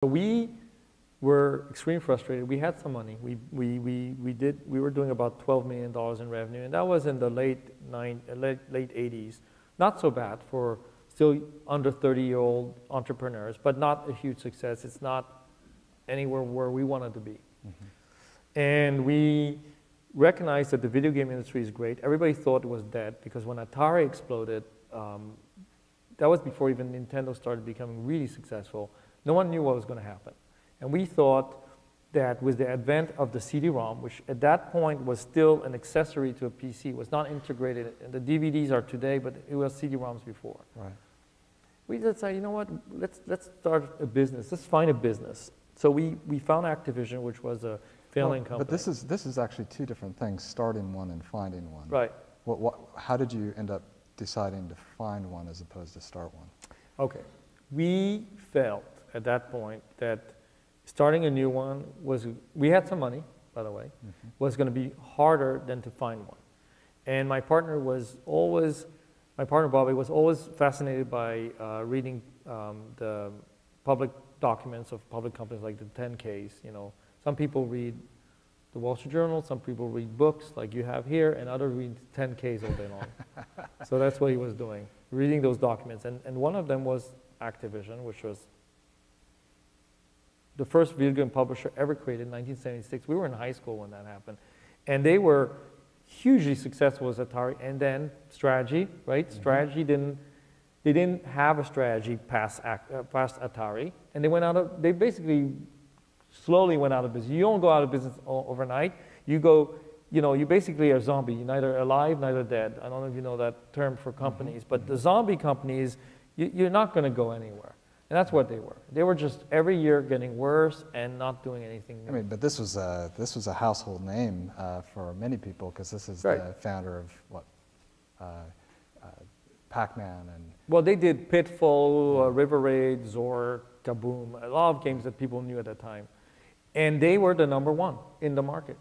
We were extremely frustrated. We had some money. We were doing about $12 million in revenue, and that was in the late 80s. Not so bad for still under 30-year-old entrepreneurs, but not a huge success. It's not anywhere where we wanted to be. Mm-hmm. And we recognized that the video game industry is great. Everybody thought it was dead because when Atari exploded, that was before even Nintendo started becoming really successful. No one knew what was going to happen. And we thought that with the advent of the CD-ROM, which at that point was still an accessory to a PC, was not integrated, and the DVDs are today, but it was CD-ROMs before. Right. We decided, you know what, let's start a business. Let's find a business. So we found Activision, which was a failing company. But this is actually two different things, starting one and finding one. Right. How did you end up deciding to find one as opposed to start one? Okay. We felt at that point that starting a new one we had some money, by the way, mm-hmm. was going to be harder than to find one. And my partner Bobby was always fascinated by reading the public documents of public companies like the 10Ks. You know, some people read the Wall Street Journal, some people read books like you have here, and others read 10Ks all day long. So that's what he was doing, reading those documents. And one of them was Activision, which was the first video game publisher ever created in 1976. We were in high school when that happened. And they were hugely successful as Atari. And then Strategy, right? Mm-hmm. Strategy they didn't have a strategy past Atari. And they basically slowly went out of business. You don't go out of business overnight. You basically are a zombie. You're neither alive, neither dead. I don't know if you know that term for companies, mm-hmm. but the zombie companies, you're not going to go anywhere. And that's what they were. They were just every year getting worse and not doing anything new. I mean, but this was a household name for many people because this is right. The founder of what, Pac-Man and. Well, they did Pitfall, River Raid, Zork, Kaboom, a lot of games that people knew at that time, and they were the #1 in the market,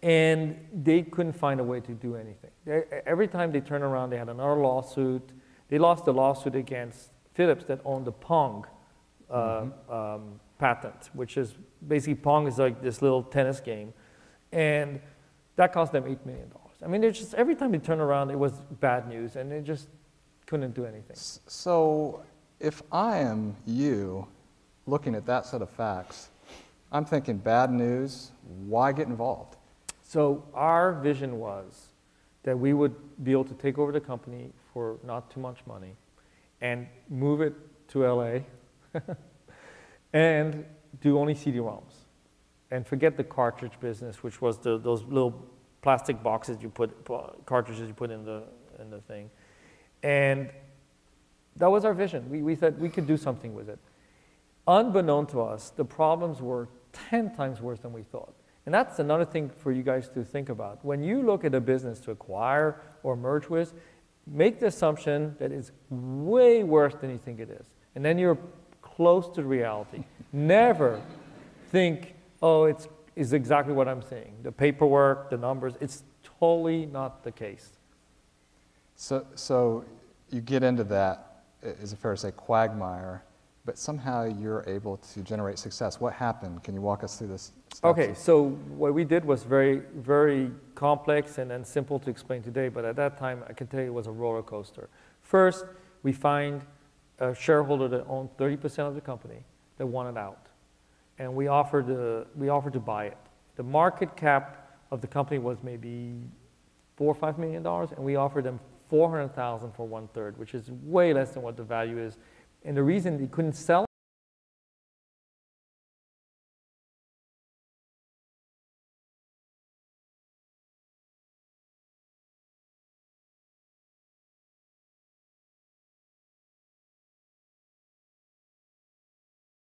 and they couldn't find a way to do anything. Every time they turned around, they had another lawsuit. They lost the lawsuit against Philips that owned the Pong patent, which is basically Pong is like this little tennis game, and that cost them $8 million. I mean, it's just every time they turn around, it was bad news, and they just couldn't do anything. So, if I am you, looking at that set of facts, I'm thinking bad news. Why get involved? So our vision was that we would be able to take over the company for not too much money and move it to LA and do only CD-ROMs and forget the cartridge business, which was those little plastic boxes cartridges you put in the thing. And that was our vision. We said we could do something with it. Unbeknown to us, the problems were 10 times worse than we thought. And that's another thing for you guys to think about. When you look at a business to acquire or merge with, make the assumption that it's way worse than you think it is. And then you're close to reality. Never think, oh, it's exactly what I'm saying. The paperwork, the numbers, it's totally not the case. So you get into that, is it fair to say, quagmire, but somehow you're able to generate success. What happened? Can you walk us through this? Okay, so what we did was very, very complex and then simple to explain today, but at that time, I can tell you it was a roller coaster. First, we find a shareholder that owned 30% of the company that wanted out, and we offered to buy it. The market cap of the company was maybe $4 or $5 million, and we offered them $400,000 for 1/3, which is way less than what the value is. And the reason they couldn't sell